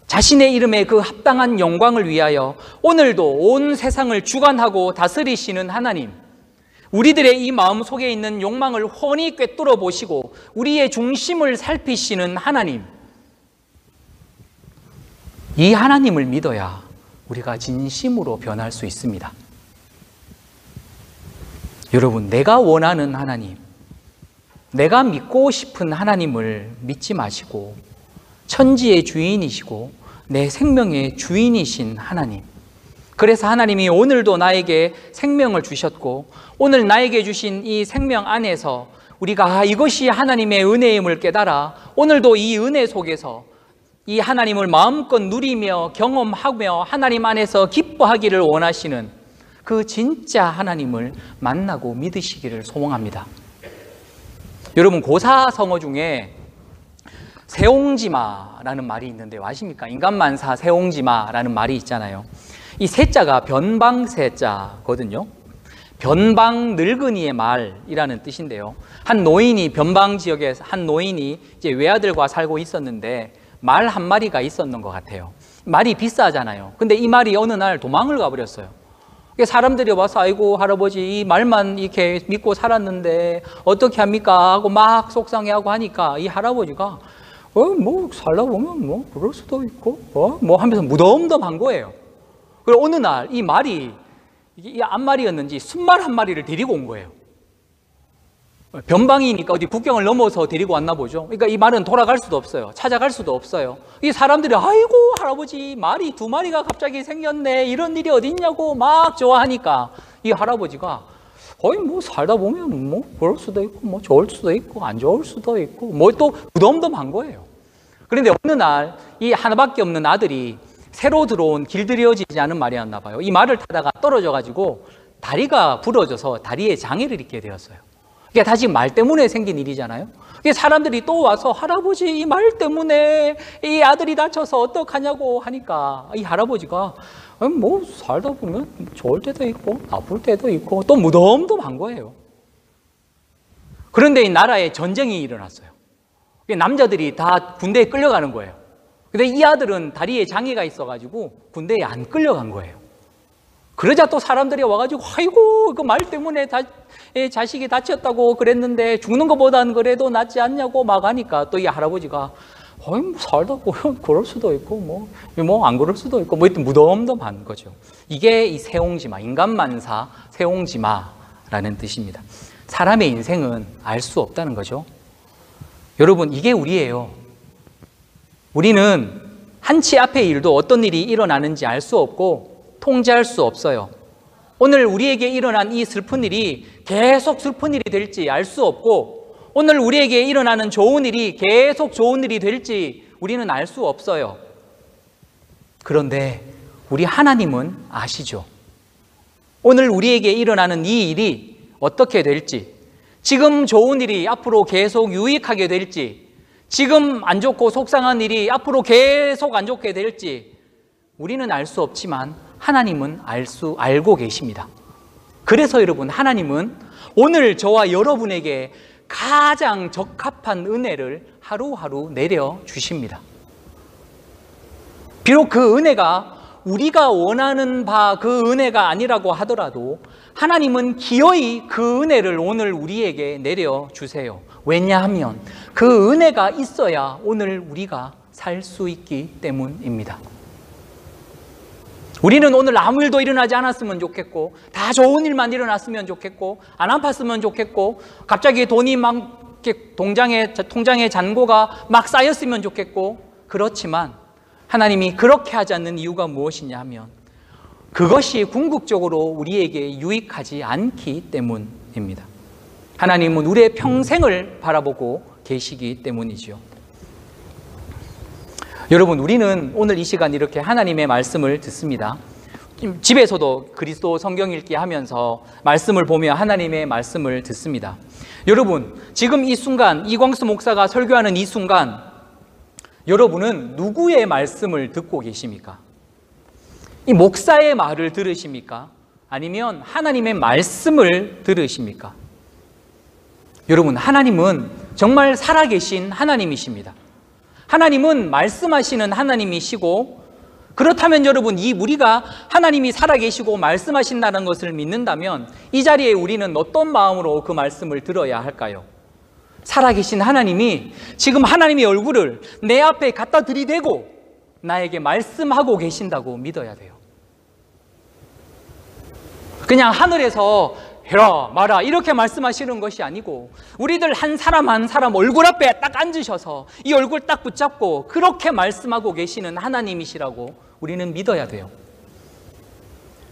자신의 이름에 그 합당한 영광을 위하여 오늘도 온 세상을 주관하고 다스리시는 하나님, 우리들의 이 마음 속에 있는 욕망을 훤히 꿰뚫어 보시고 우리의 중심을 살피시는 하나님, 이 하나님을 믿어야 우리가 진심으로 변할 수 있습니다. 여러분, 내가 원하는 하나님, 내가 믿고 싶은 하나님을 믿지 마시고 천지의 주인이시고 내 생명의 주인이신 하나님, 그래서 하나님이 오늘도 나에게 생명을 주셨고 오늘 나에게 주신 이 생명 안에서 우리가 이것이 하나님의 은혜임을 깨달아 오늘도 이 은혜 속에서 이 하나님을 마음껏 누리며 경험하며 하나님 안에서 기뻐하기를 원하시는 그 진짜 하나님을 만나고 믿으시기를 소망합니다. 여러분, 고사성어 중에 세옹지마라는 말이 있는데 아십니까? 인간만사 세옹지마라는 말이 있잖아요. 이 세자가 변방세자거든요. 변방 늙은이의 말이라는 뜻인데요. 한 노인이 변방 지역에 한 노인이 이제 외아들과 살고 있었는데 말 한 마리가 있었는 것 같아요. 말이 비싸잖아요. 근데 이 말이 어느 날 도망을 가버렸어요. 사람들이 와서 아이고 할아버지 이 말만 이렇게 믿고 살았는데 어떻게 합니까? 하고 막 속상해하고 하니까 이 할아버지가 뭐 살다 보면 뭐 그럴 수도 있고 뭐 하면서 무덤덤한 거예요. 그리고 어느 날 이 말이 이 앞말이었는지 순말 한 마리를 데리고 온 거예요. 변방이니까 어디 국경을 넘어서 데리고 왔나 보죠. 그러니까 이 말은 돌아갈 수도 없어요. 찾아갈 수도 없어요. 이 사람들이 아이고 할아버지 말이 2마리가 갑자기 생겼네, 이런 일이 어디 있냐고 막 좋아하니까 이 할아버지가 거의 뭐 살다 보면 뭐 그럴 수도 있고 뭐 좋을 수도 있고 안 좋을 수도 있고 뭐 또 무덤덤한 거예요. 그런데 어느 날 이 하나밖에 없는 아들이 새로 들어온 길들여지지 않은 말이었나 봐요. 이 말을 타다가 떨어져 가지고 다리가 부러져서 다리에 장애를 입게 되었어요. 이게 다시 말 때문에 생긴 일이잖아요. 사람들이 또 와서 할아버지 이 말 때문에 이 아들이 다쳐서 어떡하냐고 하니까 이 할아버지가 뭐 살다 보면 좋을 때도 있고 나쁠 때도 있고 또 무덤덤한 거예요. 그런데 이 나라에 전쟁이 일어났어요. 남자들이 다 군대에 끌려가는 거예요. 근데 이 아들은 다리에 장애가 있어가지고 군대에 안 끌려간 거예요. 그러자 또 사람들이 와가지고 아이고 그 말 때문에 자식이 다쳤다고 그랬는데 죽는 것보다는 그래도 낫지 않냐고 막 하니까 또 이 할아버지가 뭐 살다 보면 그럴 수도 있고 뭐 안 그럴 수도 있고 뭐 무덤덤한 거죠. 이게 이 세옹지마, 인간만사 세옹지마라는 뜻입니다. 사람의 인생은 알 수 없다는 거죠. 여러분, 이게 우리예요. 우리는 한치 앞의 일도 어떤 일이 일어나는지 알 수 없고 통제할 수 없어요. 오늘 우리에게 일어난 이 슬픈 일이 계속 슬픈 일이 될지 알 수 없고 오늘 우리에게 일어나는 좋은 일이 계속 좋은 일이 될지 우리는 알 수 없어요. 그런데 우리 하나님은 아시죠? 오늘 우리에게 일어나는 이 일이 어떻게 될지, 지금 좋은 일이 앞으로 계속 유익하게 될지, 지금 안 좋고 속상한 일이 앞으로 계속 안 좋게 될지 우리는 알 수 없지만 하나님은 알고 계십니다. 그래서 여러분, 하나님은 오늘 저와 여러분에게 가장 적합한 은혜를 하루하루 내려주십니다. 비록 그 은혜가 우리가 원하는 바 그 은혜가 아니라고 하더라도 하나님은 기어이 그 은혜를 오늘 우리에게 내려주세요. 왜냐하면 그 은혜가 있어야 오늘 우리가 살 수 있기 때문입니다. 우리는 오늘 아무 일도 일어나지 않았으면 좋겠고 다 좋은 일만 일어났으면 좋겠고 안 아팠으면 좋겠고 갑자기 돈이 막 통장에 잔고가 막 쌓였으면 좋겠고, 그렇지만 하나님이 그렇게 하지 않는 이유가 무엇이냐 하면 그것이 궁극적으로 우리에게 유익하지 않기 때문입니다. 하나님은 우리의 평생을 바라보고 계시기 때문이죠. 여러분, 우리는 오늘 이 시간 이렇게 하나님의 말씀을 듣습니다. 집에서도 그리스도 성경 읽기 하면서 말씀을 보며 하나님의 말씀을 듣습니다. 여러분, 지금 이 순간 이광수 목사가 설교하는 이 순간 여러분은 누구의 말씀을 듣고 계십니까? 이 목사의 말을 들으십니까? 아니면 하나님의 말씀을 들으십니까? 여러분, 하나님은 정말 살아계신 하나님이십니다. 하나님은 말씀하시는 하나님이시고, 그렇다면 여러분, 우리가 하나님이 살아계시고 말씀하신다는 것을 믿는다면 이 자리에 우리는 어떤 마음으로 그 말씀을 들어야 할까요? 살아계신 하나님이 지금 하나님의 얼굴을 내 앞에 갖다 들이대고 나에게 말씀하고 계신다고 믿어야 돼요. 그냥 하늘에서 해라 마라 이렇게 말씀하시는 것이 아니고 우리들 한 사람 한 사람 얼굴 앞에 딱 앉으셔서 이 얼굴 딱 붙잡고 그렇게 말씀하고 계시는 하나님이시라고 우리는 믿어야 돼요.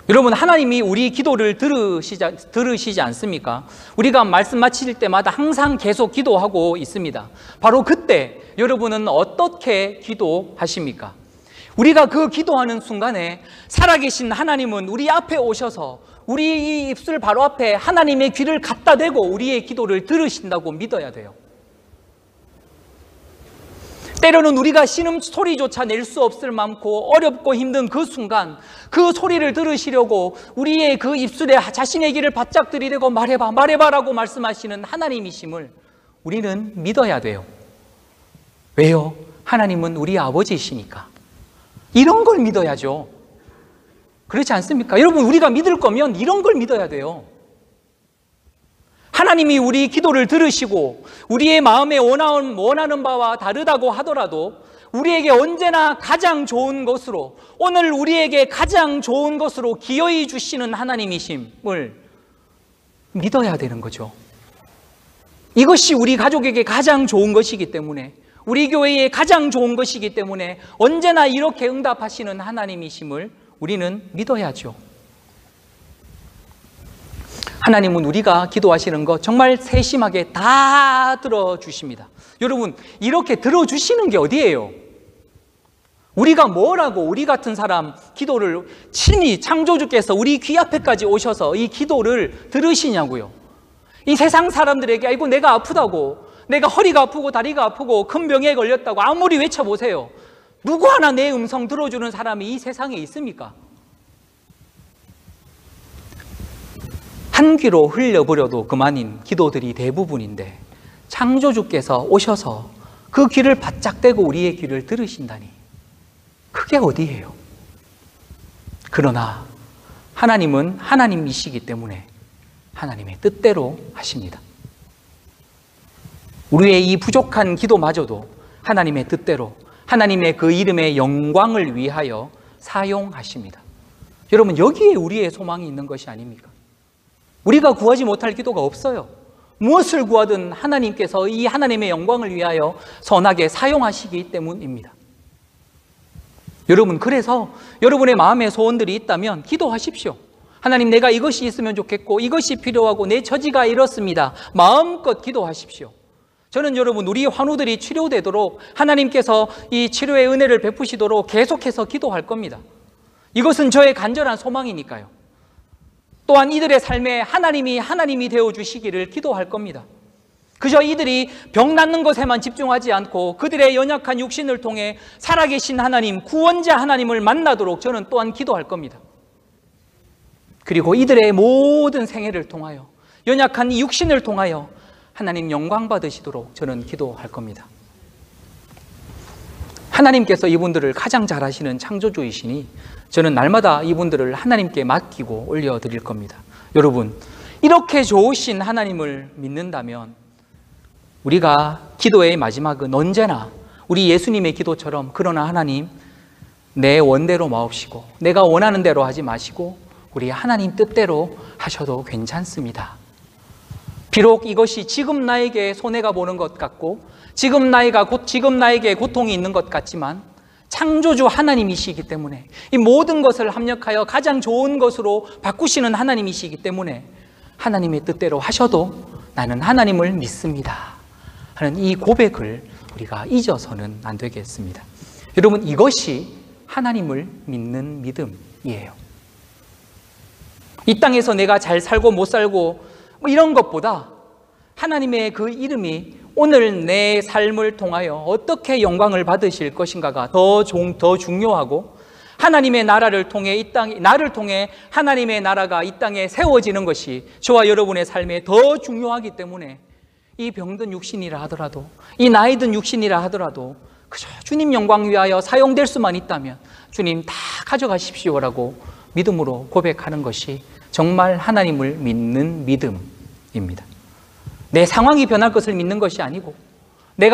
여러분, 하나님이 우리 기도를 들으시지 않습니까? 우리가 말씀 마칠 때마다 항상 계속 기도하고 있습니다. 바로 그때 여러분은 어떻게 기도하십니까? 우리가 그 기도하는 순간에 살아계신 하나님은 우리 앞에 오셔서 우리 이 입술 바로 앞에 하나님의 귀를 갖다 대고 우리의 기도를 들으신다고 믿어야 돼요. 때로는 우리가 신음 소리조차 낼 수 없을 많고 어렵고 힘든 그 순간 그 소리를 들으시려고 우리의 그 입술에 자신의 귀를 바짝 들이대고 말해봐라고 말씀하시는 하나님이심을 우리는 믿어야 돼요. 왜요? 하나님은 우리 아버지이시니까. 이런 걸 믿어야죠. 그렇지 않습니까? 여러분, 우리가 믿을 거면 이런 걸 믿어야 돼요. 하나님이 우리 기도를 들으시고 우리의 마음에 원하는 바와 다르다고 하더라도 우리에게 언제나 가장 좋은 것으로, 오늘 우리에게 가장 좋은 것으로 기여해 주시는 하나님이심을 믿어야 되는 거죠. 이것이 우리 가족에게 가장 좋은 것이기 때문에, 우리 교회에 가장 좋은 것이기 때문에 언제나 이렇게 응답하시는 하나님이심을 우리는 믿어야죠. 하나님은 우리가 기도하시는 것 정말 세심하게 다 들어주십니다. 여러분, 이렇게 들어주시는 게 어디예요? 우리가 뭐라고 우리 같은 사람 기도를 친히 창조주께서 우리 귀 앞에까지 오셔서 이 기도를 들으시냐고요. 이 세상 사람들에게 아이고 내가 아프다고, 내가 허리가 아프고 다리가 아프고 큰 병에 걸렸다고 아무리 외쳐보세요. 누구 하나 내 음성 들어주는 사람이 이 세상에 있습니까? 한 귀로 흘려버려도 그만인 기도들이 대부분인데 창조주께서 오셔서 그 귀를 바짝 대고 우리의 귀를 들으신다니, 그게 어디예요? 그러나 하나님은 하나님이시기 때문에 하나님의 뜻대로 하십니다. 우리의 이 부족한 기도마저도 하나님의 뜻대로 하나님의 그 이름의 영광을 위하여 사용하십니다. 여러분, 여기에 우리의 소망이 있는 것이 아닙니까? 우리가 구하지 못할 기도가 없어요. 무엇을 구하든 하나님께서 이 하나님의 영광을 위하여 선하게 사용하시기 때문입니다. 여러분, 그래서 여러분의 마음에 소원들이 있다면 기도하십시오. 하나님, 내가 이것이 있으면 좋겠고 이것이 필요하고 내 처지가 이렇습니다. 마음껏 기도하십시오. 저는 여러분, 우리 환우들이 치료되도록 하나님께서 이 치료의 은혜를 베푸시도록 계속해서 기도할 겁니다. 이것은 저의 간절한 소망이니까요. 또한 이들의 삶에 하나님이 되어주시기를 기도할 겁니다. 그저 이들이 병 낫는 것에만 집중하지 않고 그들의 연약한 육신을 통해 살아계신 하나님, 구원자 하나님을 만나도록 저는 또한 기도할 겁니다. 그리고 이들의 모든 생애를 통하여, 연약한 이 육신을 통하여 하나님 영광 받으시도록 저는 기도할 겁니다. 하나님께서 이분들을 가장 잘 아시는 창조주이시니 저는 날마다 이분들을 하나님께 맡기고 올려드릴 겁니다. 여러분, 이렇게 좋으신 하나님을 믿는다면 우리가 기도의 마지막은 언제나 우리 예수님의 기도처럼, 그러나 하나님 내 원대로 마옵시고 내가 원하는 대로 하지 마시고 우리 하나님 뜻대로 하셔도 괜찮습니다. 비록 이것이 지금 나에게 손해가 보는 것 같고 지금 나에게 고통이 있는 것 같지만 창조주 하나님이시기 때문에 이 모든 것을 합력하여 가장 좋은 것으로 바꾸시는 하나님이시기 때문에 하나님의 뜻대로 하셔도 나는 하나님을 믿습니다 하는 이 고백을 우리가 잊어서는 안 되겠습니다. 여러분, 이것이 하나님을 믿는 믿음이에요. 이 땅에서 내가 잘 살고 못 살고 뭐 이런 것보다 하나님의 그 이름이 오늘 내 삶을 통하여 어떻게 영광을 받으실 것인가가 더 중요하고, 하나님의 나라를 통해 나를 통해 하나님의 나라가 이 땅에 세워지는 것이 저와 여러분의 삶에 더 중요하기 때문에 이 병든 육신이라 하더라도, 이 나이 든 육신이라 하더라도 그저 주님 영광 위하여 사용될 수만 있다면 주님 다 가져가십시오라고 믿음으로 고백하는 것이 정말 하나님을 믿는 믿음입니다. 내 상황이 변할 것을 믿는 것이 아니고 내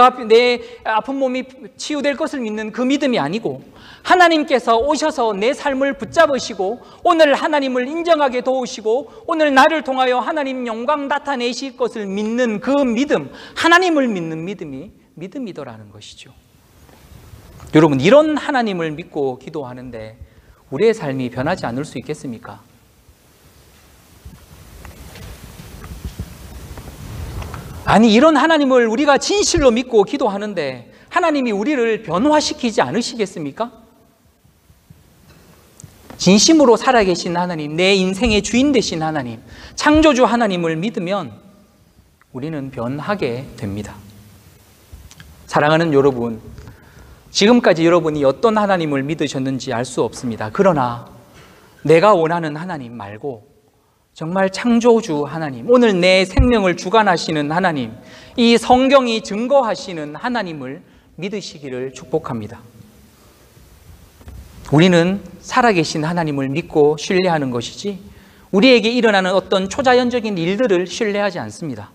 아픈 몸이 치유될 것을 믿는 그 믿음이 아니고, 하나님께서 오셔서 내 삶을 붙잡으시고 오늘 하나님을 인정하게 도우시고 오늘 나를 통하여 하나님 영광 나타내실 것을 믿는 그 믿음, 하나님을 믿는 믿음이 믿음이더라는 것이죠. 여러분, 이런 하나님을 믿고 기도하는데 우리의 삶이 변하지 않을 수 있겠습니까? 아니, 이런 하나님을 우리가 진실로 믿고 기도하는데 하나님이 우리를 변화시키지 않으시겠습니까? 진심으로 살아계신 하나님, 내 인생의 주인 되신 하나님, 창조주 하나님을 믿으면 우리는 변하게 됩니다. 사랑하는 여러분, 지금까지 여러분이 어떤 하나님을 믿으셨는지 알 수 없습니다. 그러나 내가 원하는 하나님 말고 정말 창조주 하나님, 오늘 내 생명을 주관하시는 하나님, 이 성경이 증거하시는 하나님을 믿으시기를 축복합니다. 우리는 살아계신 하나님을 믿고 신뢰하는 것이지 우리에게 일어나는 어떤 초자연적인 일들을 신뢰하지 않습니다.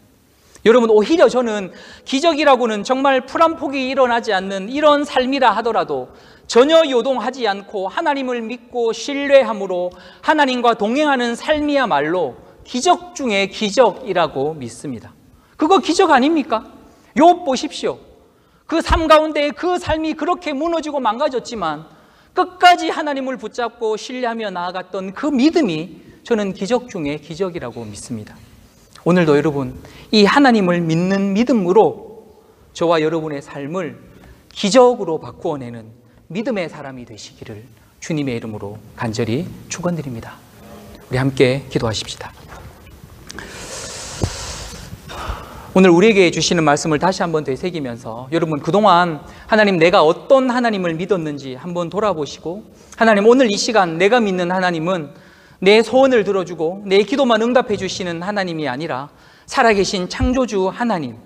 여러분, 오히려 저는 기적이라고는 정말 풀 한 폭이 일어나지 않는 이런 삶이라 하더라도 전혀 요동하지 않고 하나님을 믿고 신뢰함으로 하나님과 동행하는 삶이야말로 기적 중에 기적이라고 믿습니다. 그거 기적 아닙니까? 욥 보십시오. 그 삶 가운데 그 삶이 그렇게 무너지고 망가졌지만 끝까지 하나님을 붙잡고 신뢰하며 나아갔던 그 믿음이 저는 기적 중에 기적이라고 믿습니다. 오늘도 여러분, 이 하나님을 믿는 믿음으로 저와 여러분의 삶을 기적으로 바꾸어내는 믿음의 사람이 되시기를 주님의 이름으로 간절히 축원드립니다. 우리 함께 기도하십시다. 오늘 우리에게 주시는 말씀을 다시 한번 되새기면서 여러분, 그동안 하나님, 내가 어떤 하나님을 믿었는지 한번 돌아보시고, 하나님, 오늘 이 시간 내가 믿는 하나님은 내 소원을 들어주고 내 기도만 응답해 주시는 하나님이 아니라 살아계신 창조주 하나님,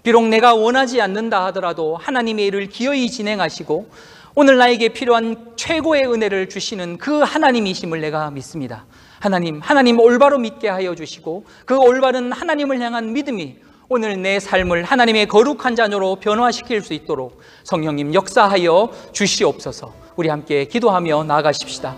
비록 내가 원하지 않는다 하더라도 하나님의 일을 기어이 진행하시고 오늘 나에게 필요한 최고의 은혜를 주시는 그 하나님이심을 내가 믿습니다. 하나님 올바로 믿게 하여 주시고 그 올바른 하나님을 향한 믿음이 오늘 내 삶을 하나님의 거룩한 자녀로 변화시킬 수 있도록 성령님 역사하여 주시옵소서. 우리 함께 기도하며 나아가십시다.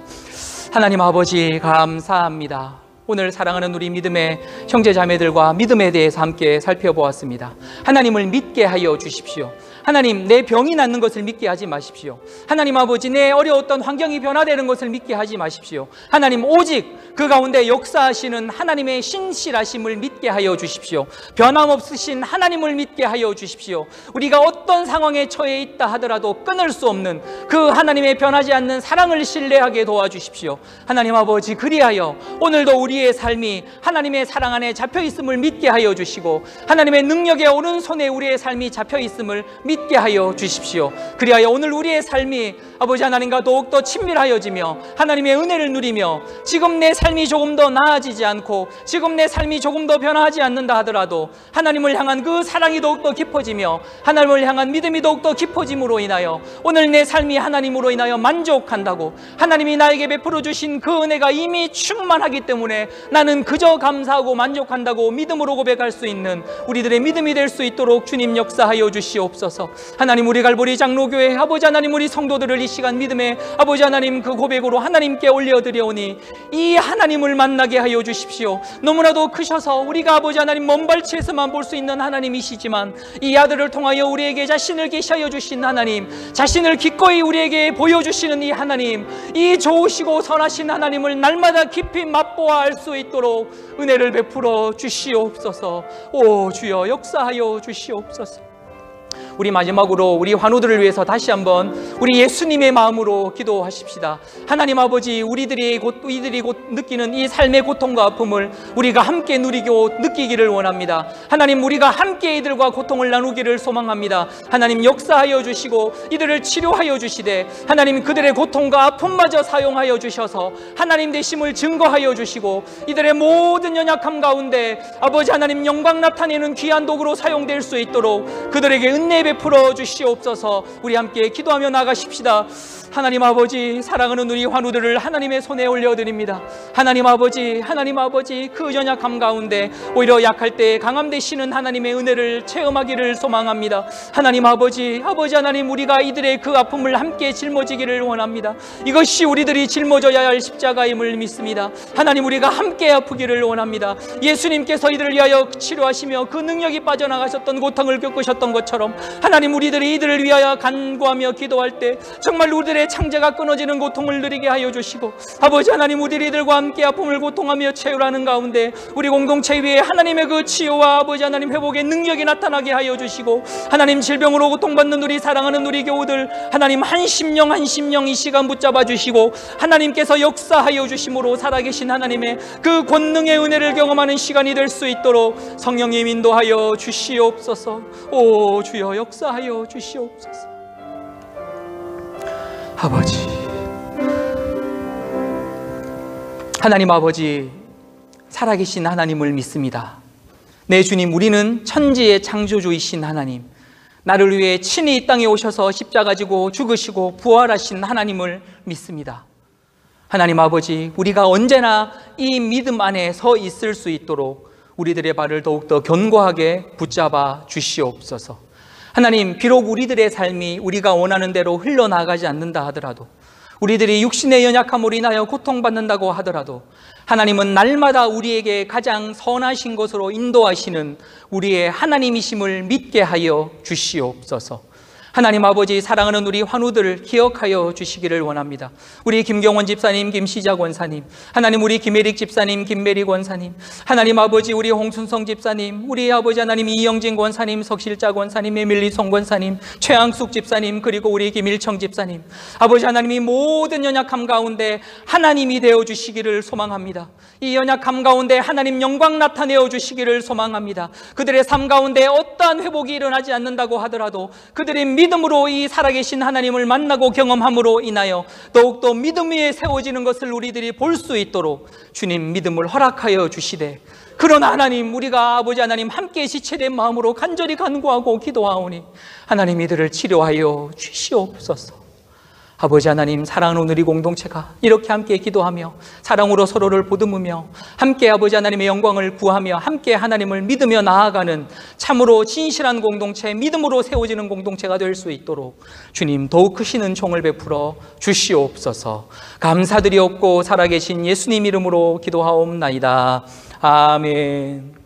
하나님 아버지, 감사합니다. 오늘 사랑하는 우리 믿음의 형제 자매들과 믿음에 대해서 함께 살펴보았습니다. 하나님을 믿게 하여 주십시오. 하나님, 내 병이 낫는 것을 믿게 하지 마십시오. 하나님 아버지, 내 어려웠던 환경이 변화되는 것을 믿게 하지 마십시오. 하나님, 오직 그 가운데 역사하시는 하나님의 신실하심을 믿게 하여 주십시오. 변함없으신 하나님을 믿게 하여 주십시오. 우리가 어떤 상황에 처해 있다 하더라도 끊을 수 없는 그 하나님의 변하지 않는 사랑을 신뢰하게 도와주십시오. 하나님 아버지, 그리하여 오늘도 우리의 삶이 하나님의 사랑 안에 잡혀 있음을 믿게 하여 주시고 하나님의 능력의 오른손에 우리의 삶이 잡혀 있음을 믿게 하여 주십시오. 그리하여 오늘 우리의 삶이 아버지 하나님과 더욱더 친밀하여지며 하나님의 은혜를 누리며 지금 내 삶이 조금 더 나아지지 않고 지금 내 삶이 조금 더 변화하지 않는다 하더라도 하나님을 향한 그 사랑이 더욱더 깊어지며 하나님을 향한 믿음이 더욱더 깊어짐으로 인하여 오늘 내 삶이 하나님으로 인하여 만족한다고, 하나님이 나에게 베풀어 주신 그 은혜가 이미 충만하기 때문에 나는 그저 감사하고 만족한다고 믿음으로 고백할 수 있는 우리들의 믿음이 될 수 있도록 주님 역사하여 주시옵소서. 하나님, 우리 갈보리 장로교회 아버지 하나님, 우리 성도들을 이 시간 믿음의 아버지 하나님 그 고백으로 하나님께 올려드려오니 이 하나님을 만나게 하여 주십시오. 너무나도 크셔서 우리가 아버지 하나님 먼 발치에서만 볼 수 있는 하나님이시지만 이 아들을 통하여 우리에게 자신을 계시하여 주신 하나님, 자신을 기꺼이 우리에게 보여주시는 이 하나님, 이 좋으시고 선하신 하나님을 날마다 깊이 맛보아 알 수 있도록 은혜를 베풀어 주시옵소서. 오 주여, 역사하여 주시옵소서. 우리 마지막으로 우리 환우들을 위해서 다시 한번 우리 예수님의 마음으로 기도하십시다. 하나님 아버지, 이들이 곧 느끼는 이 삶의 고통과 아픔을 우리가 함께 누리고 느끼기를 원합니다. 하나님, 우리가 함께 이들과 고통을 나누기를 소망합니다. 하나님, 역사하여 주시고 이들을 치료하여 주시되 하나님, 그들의 고통과 아픔마저 사용하여 주셔서 하나님 되심을 증거하여 주시고 이들의 모든 연약함 가운데 아버지 하나님 영광 나타내는 귀한 도구로 사용될 수 있도록 그들에게 은혜 베풀어 주시옵소서. 우리 함께 기도하며 나가십시다. 하나님 아버지, 사랑하는 우리 환우들을 하나님의 손에 올려드립니다. 하나님 아버지, 그 연약함 가운데 오히려 약할 때 강함 되시는 하나님의 은혜를 체험하기를 소망합니다. 하나님 아버지 하나님, 우리가 이들의 그 아픔을 함께 짊어지기를 원합니다. 이것이 우리들이 짊어져야 할 십자가임을 믿습니다. 하나님, 우리가 함께 아프기를 원합니다. 예수님께서 이들을 위하여 치료하시며 그 능력이 빠져나가셨던 고통을 겪으셨던 것처럼 하나님, 우리들이 이들을 위하여 간구하며 기도할 때 정말 우리들의 창자가 끊어지는 고통을 누리게 하여 주시고 아버지 하나님, 우리들이 이들과 함께 아픔을 고통하며 체휼하는 가운데 우리 공동체 위에 하나님의 그 치유와 아버지 하나님 회복의 능력이 나타나게 하여 주시고 하나님, 질병으로 고통받는 우리 사랑하는 우리 교우들 하나님 한 심령 이 시간 붙잡아 주시고 하나님께서 역사하여 주심으로 살아계신 하나님의 그 권능의 은혜를 경험하는 시간이 될 수 있도록 성령님 인도하여 주시옵소서. 오 주여, 역사하여 주시옵소서. 아버지 하나님 아버지, 살아계신 하나님을 믿습니다. 네 주님, 우리는 천지의 창조주이신 하나님, 나를 위해 친히 이 땅에 오셔서 십자가 지고 죽으시고 부활하신 하나님을 믿습니다. 하나님 아버지, 우리가 언제나 이 믿음 안에 서 있을 수 있도록 우리들의 발을 더욱더 견고하게 붙잡아 주시옵소서. 하나님, 비록 우리들의 삶이 우리가 원하는 대로 흘러나가지 않는다 하더라도 우리들이 육신의 연약함으로 인하여 고통받는다고 하더라도 하나님은 날마다 우리에게 가장 선하신 것으로 인도하시는 우리의 하나님이심을 믿게 하여 주시옵소서. 하나님 아버지, 사랑하는 우리 환우들을 기억하여 주시기를 원합니다. 우리 김경원 집사님, 김시작 원사님, 하나님 우리 김혜릭 집사님, 김메릭 원사님, 하나님 아버지 우리 홍순성 집사님, 우리 아버지 하나님 이영진 권사님, 석실자 권사님, 에밀리 송 권사님, 최항숙 집사님, 그리고 우리 김일청 집사님, 아버지 하나님이 모든 연약함 가운데 하나님이 되어 주시기를 소망합니다. 이 연약함 가운데 하나님 영광 나타내어 주시기를 소망합니다. 그들의 삶 가운데 어떠한 회복이 일어나지 않는다고 하더라도 그들의 믿음으로 이 살아계신 하나님을 만나고 경험함으로 인하여 더욱더 믿음 위에 세워지는 것을 우리들이 볼 수 있도록 주님 믿음을 허락하여 주시되, 그러나 하나님, 우리가 아버지 하나님 함께 지체된 마음으로 간절히 간구하고 기도하오니 하나님 이들을 치료하여 주시옵소서. 아버지 하나님, 사랑하는 우리 공동체가 이렇게 함께 기도하며 사랑으로 서로를 보듬으며 함께 아버지 하나님의 영광을 구하며 함께 하나님을 믿으며 나아가는 참으로 진실한 공동체, 믿음으로 세워지는 공동체가 될 수 있도록 주님 더욱 크신 은총을 베풀어 주시옵소서. 감사드리옵고 살아계신 예수님 이름으로 기도하옵나이다. 아멘.